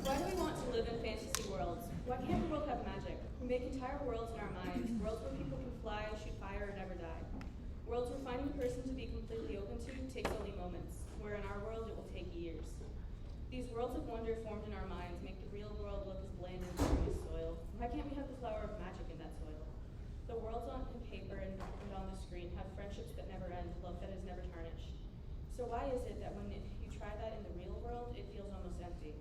Why do we want to live in fantasy worlds? Why can't the world have magic? We make entire worlds in our minds, worlds where people can fly, shoot fire, and never die. Worlds where finding a person to be completely open to takes only moments, where in our world it will take years. These worlds of wonder formed in our minds make the real world look as bland and dirty as soil. Why can't we have the flower of magic in that soil? The worlds on paper and on the screen have friendships that never end, love that is never tarnished. So why is it that when you try that in the real world, it feels almost empty?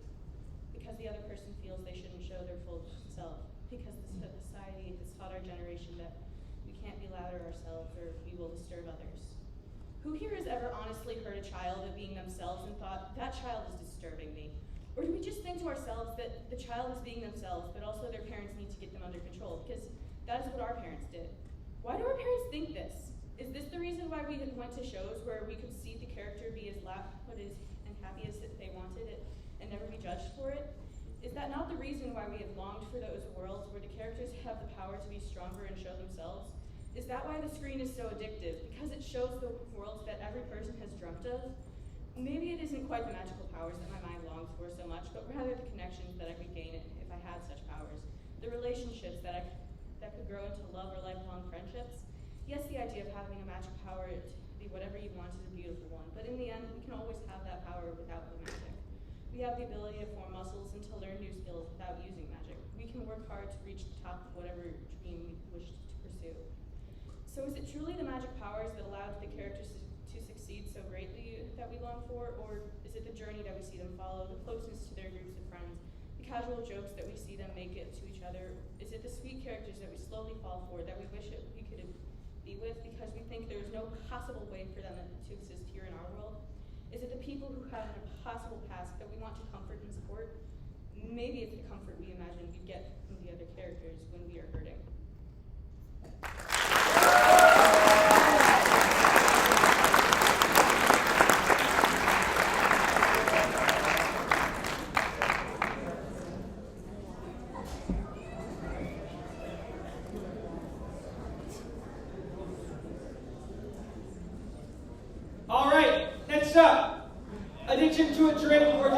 Because the other person feels they shouldn't show their full self. Because the society has taught our generation that we can't be louder ourselves or we will disturb others. Who here has ever honestly heard a child of being themselves and thought, that child is disturbing me? Or do we just think to ourselves that the child is being themselves, but also their parents need to get them under control? Because that is what our parents did. Why do our parents think this? Is this the reason why we went to shows where we could see the character be as loud and happy as they wanted it and never be judged for it? Is that not the reason why we have longed for those worlds where the characters have the power to be stronger and show themselves? Is that why the screen is so addictive? Because it shows the worlds that every person has dreamt of? Maybe it isn't quite the magical powers that my mind longs for so much, but rather the connections that I could gain if I had such powers. The relationships that could grow into love or lifelong friendships. Yes, the idea of having a magic power to be whatever you want is a beautiful one, but in the end, we can always have that power without the magic. We have the ability to form muscles and to learn new skills without using magic. We can work hard to reach the top of whatever dream we wish to pursue. So is it truly the magic powers that allowed the characters to succeed so greatly that we long for, or is it the journey that we see them follow, the closeness to their groups of friends, the casual jokes that we see them make it to each other? Is it the sweet characters that we slowly fall for, that we wish we could be with because we think there is no possible way for them to exist here in our world? Is it the people who have an impossible past that we want to comfort and support? Maybe it's the comfort we imagine we get from the other characters when we are hurting. All right, next up, addiction to a drink or